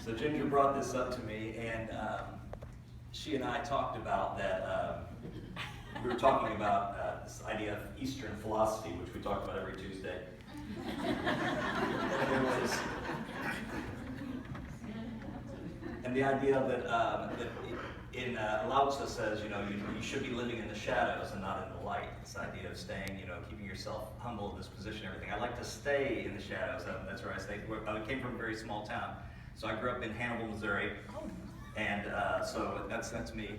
So Ginger brought this up to me, and she and I talked about that. We were talking about this idea of Eastern philosophy, which we talk about every Tuesday. And the idea that in Lao Tzu says, you should be living in the shadows and not in the light. This idea of staying, keeping yourself humble in this position, everything. I like to stay in the shadows. That's where I stay. I came from a very small town, so I grew up in Hannibal, Missouri, and so that's me.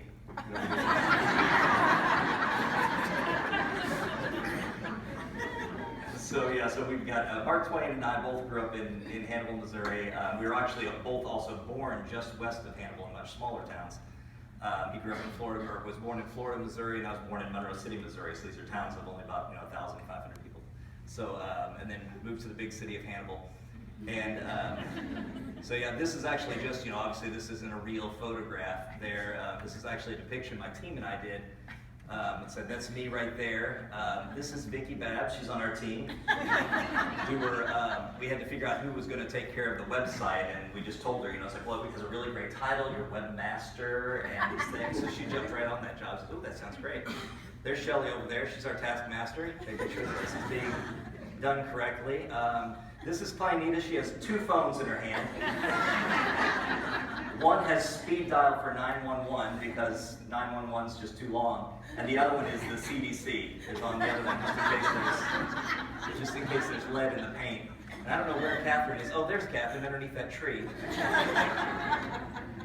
So we've got Mark Twain and I both grew up in Hannibal, Missouri. We were actually both also born just west of Hannibal in much smaller towns. He grew up in Florida, or was born in Florida, Missouri, and I was born in Monroe City, Missouri. So these are towns of only about 1,500 people. So and then moved to the big city of Hannibal. And this is actually just obviously this isn't a real photograph. This is actually a depiction my team and I did. It said, that's me right there. This is Vicki Babb, she's on our team. We had to figure out who was going to take care of the website, and we just told her, it's like, well, because a really great title, you're webmaster, and these things. So she jumped right on that job. Said, oh, that sounds great. There's Shelly over there, she's our taskmaster, making sure that this is being done correctly. This is Pinita, she has 2 phones in her hand. One has speed dial for 911 because 911 is just too long, and the other one is the CDC. It's on the other one just in case there's lead in the paint. And I don't know where Catherine is. Oh, there's Catherine underneath that tree.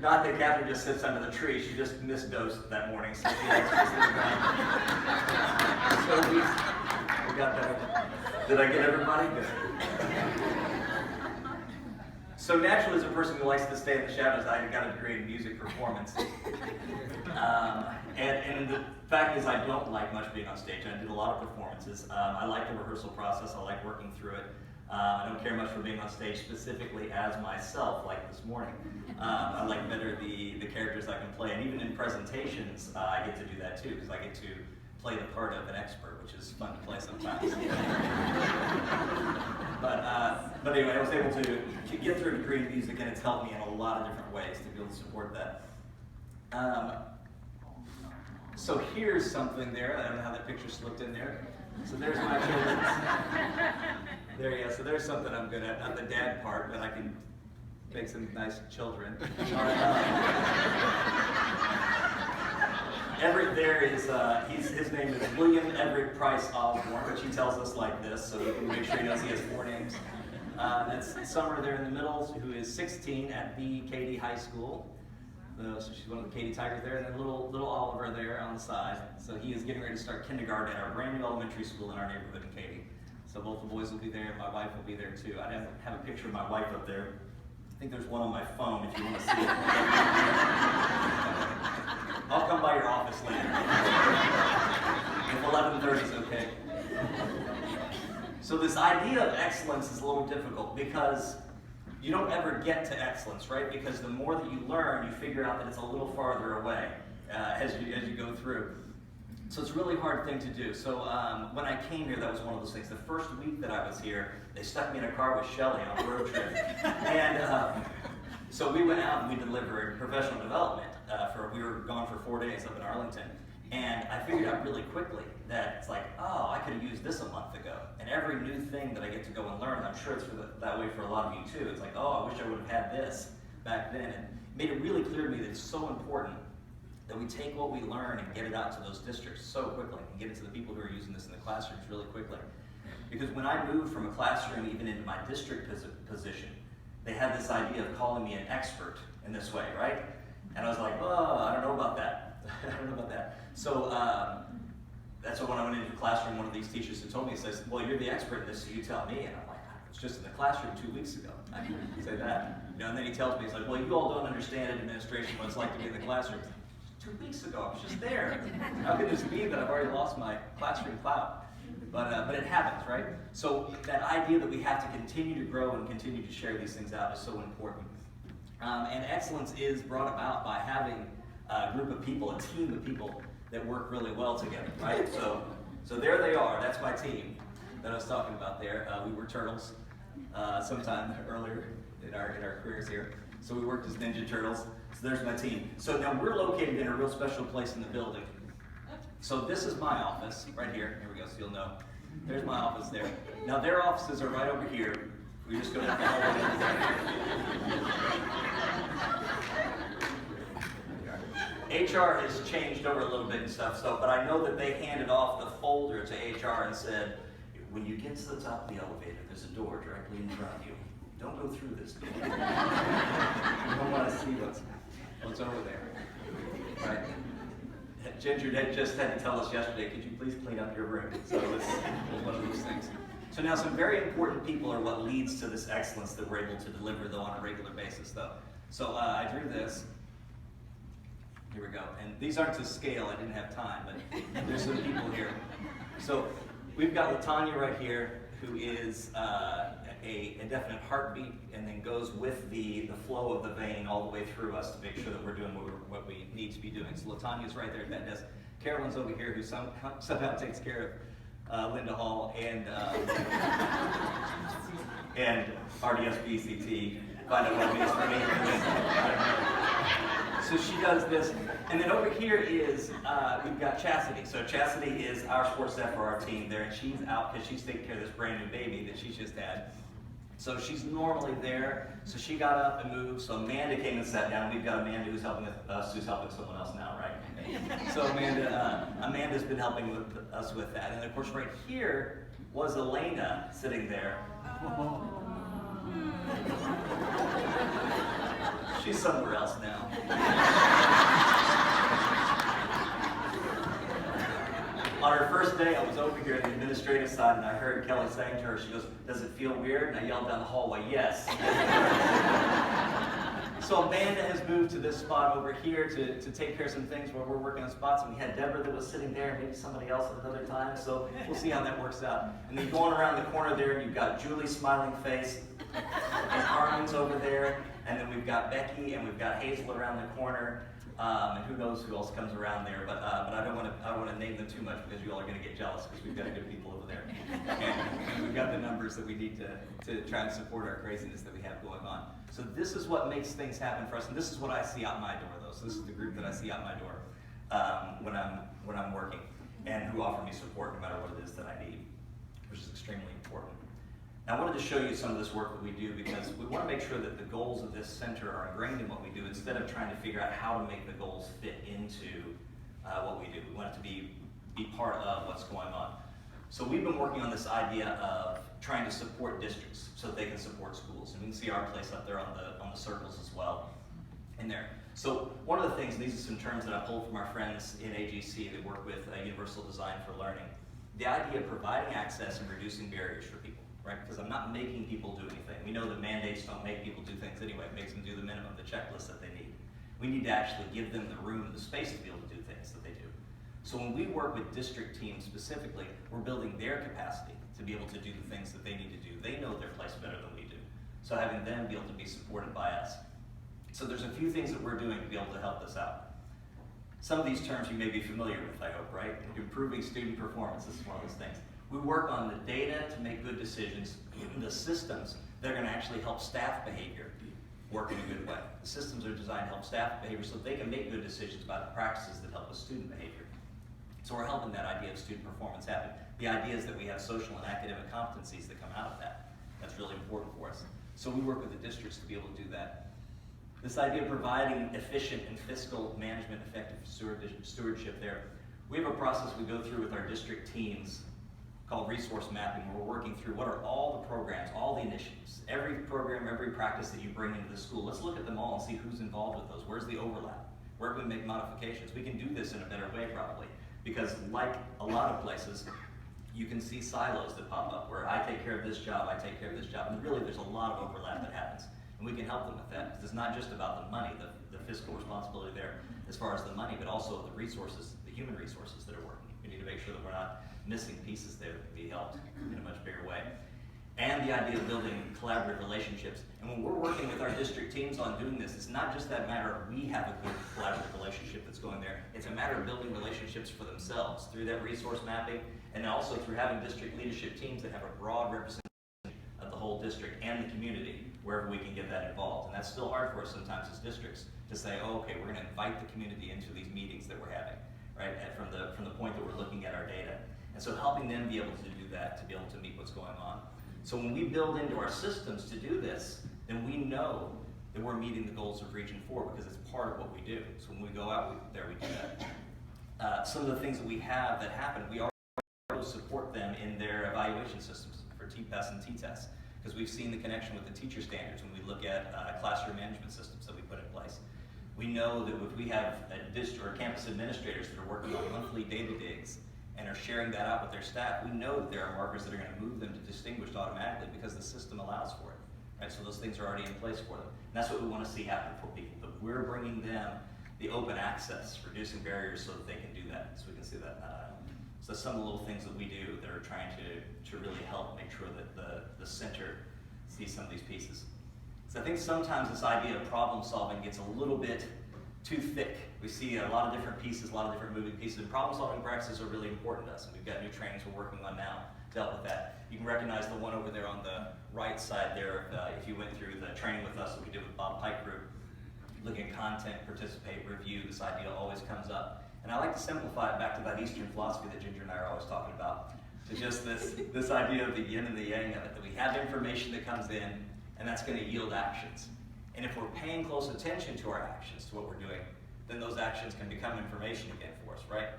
Not that Catherine just sits under the tree. She just misdosed that morning, so she likes to sit around. So we got that. Did I get everybody? Good. So naturally, as a person who likes to stay in the shadows, I got a degree in music performance. And the fact is, I don't like much being on stage. I did a lot of performances. I like the rehearsal process. I like working through it. I don't care much for being on stage specifically as myself, like this morning. I like better the characters I can play. And even in presentations, I get to do that too, because I get to play the part of an expert, which is fun to play sometimes. But anyway, I was able to get through a degree in music, and it's helped me in a lot of different ways to be able to support that. So here's something there. I don't know how that picture slipped in there. So there's my children. There, yeah. So there's something I'm good at. Not the dad part, but I can make some nice children. Everett there is, his name is William Everett Price Osborne, but she tells us like this, so we can make sure he knows he has 4 names. That's Summer there in the middle, who is 16 at the Katy High School. So she's one of the Katy Tigers there, and then little Oliver there on the side. So he is getting ready to start kindergarten at our brand new elementary school in our neighborhood in Katy. So both the boys will be there, and my wife will be there too. I have a picture of my wife up there. I think there's one on my phone if you want to see it. I'll come by your office later. If 11:30 is okay. So this idea of excellence is a little difficult because you don't ever get to excellence, right? Because the more that you learn, you figure out that it's a little farther away as you go through. So it's a really hard thing to do. So when I came here, that was one of those things. The first week that I was here, they stuck me in a car with Shelly on a road trip. And so we went out and we delivered professional development. We were gone for 4 days up in Arlington. And I figured out really quickly that it's like, oh, I could have used this a month ago. And every new thing that I get to go and learn, I'm sure it's that way for a lot of you too. It's like, oh, I wish I would have had this back then. And it made it really clear to me that it's so important that we take what we learn and get it out to those districts so quickly and get it to the people who are using this in the classrooms really quickly. Because when I moved from a classroom even into my district position, they had this idea of calling me an expert in this way, right? And I was like, oh, I don't know about that. I don't know about that. So that's when I went into the classroom, one of these teachers had told me, he says, well, you're the expert in this, so you tell me. And I'm like, I was just in the classroom 2 weeks ago. I can say that. And then he tells me, he's like, well, you all don't understand in administration what it's like to be in the classroom. 2 weeks ago, I was just there. How could this be that I've already lost my classroom clout? But it happens, right? So that idea that we have to continue to grow and continue to share these things out is so important. And excellence is brought about by having a group of people, a team of people that work really well together, right? So there they are. That's my team that I was talking about there. We were turtles sometime earlier in our careers here. So we worked as Ninja Turtles. So there's my team. So now we're located in a real special place in the building. So this is my office, right here. Here we go, so you'll know. There's my office there. Now their offices are right over here. We just go down the hallway. HR has changed over a little bit and stuff, but I know that they handed off the folder to HR and said, when you get to the top of the elevator, there's a door directly in front of you. Don't go through this door. You don't want to see what's over there. Right? Ginger just had to tell us yesterday, could you please clean up your room? So it was one of those things. So now some very important people are what leads to this excellence that we're able to deliver, though, on a regular basis, though. So I drew this. Here we go. And these aren't to scale. I didn't have time, but there's some people here. So we've got LaTanya right here, who is a definite heartbeat, and then goes with the flow of the vein all the way through us to make sure that we're doing what we need to be doing. So LaTanya's right there at that desk. Carolyn's over here, who somehow takes care of Linda Hall and RDS BCT. Find out what it means for me. So she does this, and then over here is, we've got Chastity. So Chastity is our sports staff for our team there, and she's out because she's taking care of this brand new baby that she's just had. So she's normally there, so she got up and moved. So Amanda came and sat down. We've got Amanda who's helping us, who's helping someone else now, right? So Amanda's been helping us with that. And of course right here was Elena sitting there. She's somewhere else now. On her first day, I was over here on the administrative side, and I heard Kelly saying to her, she goes, "Does it feel weird?" And I yelled down the hallway, "Yes." So Amanda has moved to this spot over here to take care of some things where we're working on spots, and we had Deborah that was sitting there, maybe somebody else at another time, so we'll see how that works out. And then going around the corner there, you've got Julie's smiling face, and Carmen's over there, and then we've got Becky, and we've got Hazel around the corner, and who knows who else comes around there, but I don't want to name them too much because you all are going to get jealous because we've got good people over there, and we've got the numbers that we need to try and support our craziness that we have going on. So this is what makes things happen for us, and this is what I see out my door, though. So this is the group that I see out my door when I'm working, and who offer me support no matter what it is that I need, which is extremely important. Now, I wanted to show you some of this work that we do because we want to make sure that the goals of this center are ingrained in what we do instead of trying to figure out how to make the goals fit into what we do. We want it to be part of what's going on. So we've been working on this idea of trying to support districts so that they can support schools. And we can see our place up there on the circles as well in there. So one of the things, these are some terms that I pulled from our friends in AGC that work with Universal Design for Learning. The idea of providing access and reducing barriers for people. Right? Because I'm not making people do anything. We know that mandates don't make people do things anyway. It makes them do the minimum, the checklist that they need. We need to actually give them the room and the space to be able to do things that they do. So when we work with district teams specifically, we're building their capacity to be able to do the things that they need to do. They know their place better than we do. So having them be able to be supported by us. So there's a few things that we're doing to be able to help this out. Some of these terms you may be familiar with, I hope, right? Improving student performance, this is one of those things. We work on the data to make good decisions, the systems that are going to actually help staff behavior work in a good way. The systems are designed to help staff behavior so that they can make good decisions about the practices that help with student behavior. So we're helping that idea of student performance happen. The idea is that we have social and academic competencies that come out of that. That's really important for us. So we work with the districts to be able to do that. This idea of providing efficient and fiscal management, effective stewardship there. We have a process we go through with our district teams called resource mapping, where we're working through what are all the programs, all the initiatives, every program, every practice that you bring into the school. Let's look at them all and see who's involved with those. Where's the overlap? Where can we make modifications? We can do this in a better way probably, because like a lot of places, you can see silos that pop up where I take care of this job, I take care of this job, and really there's a lot of overlap that happens. And we can help them with that, because it's not just about the money, the fiscal responsibility there as far as the money, but also the resources, the human resources that are working. We need to make sure that we're not missing pieces there that can be helped in a much bigger way. And the idea of building collaborative relationships. And when we're working with our district teams on doing this, it's not just that matter of we have a good collaborative relationship that's going there. It's a matter of building relationships for themselves through that resource mapping, and also through having district leadership teams that have a broad representation of the whole district and the community wherever we can get that involved. And that's still hard for us sometimes as districts to say, oh, okay, we're going to invite the community into these meetings that we're having, right? And from the point that we're looking at our data. And so helping them be able to do that, to be able to meet what's going on. So when we build into our systems to do this, then we know that we're meeting the goals of Region 4 because it's part of what we do. So when we go out we do that. Some of the things that we have that happen, we already support them in their evaluation systems for TPAS and T-TEST, because we've seen the connection with the teacher standards when we look at classroom management systems that we put in place. We know that if we have a district or campus administrators that are working on monthly data digs and are sharing that out with their staff, we know that there are markers that are going to move them to distinguished automatically because the system allows for it. Right? So those things are already in place for them. And that's what we want to see happen for people, that we're bringing them the open access, reducing barriers so that they can do that, so we can see that. So some of the little things that we do that are trying to really help make sure that the center sees some of these pieces. So I think sometimes this idea of problem solving gets a little bit too thick. We see a lot of different pieces, a lot of different moving pieces, and problem solving practices are really important to us, and we've got new trainings we're working on now to help with that. You can recognize the one over there on the right side there, if you went through the training with us that we did with Bob Pike Group. Looking at content, participate, review, this idea always comes up. And I like to simplify it back to that Eastern philosophy that Ginger and I are always talking about, to just this idea of the yin and the yang of it, that we have information that comes in, and that's going to yield actions. And if we're paying close attention to our actions, to what we're doing, then those actions can become information again for us, right?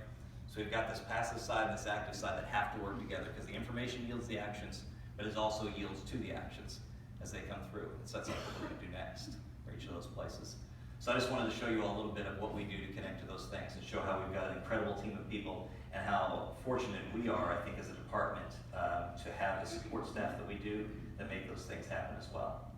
So we've got this passive side and this active side that have to work together, because the information yields the actions, but it also yields to the actions as they come through. It sets up what we're going to do next for each of those places. So I just wanted to show you all a little bit of what we do to connect to those things and show how we've got an incredible team of people and how fortunate we are, I think, as a department to have the support staff that we do that make those things happen as well.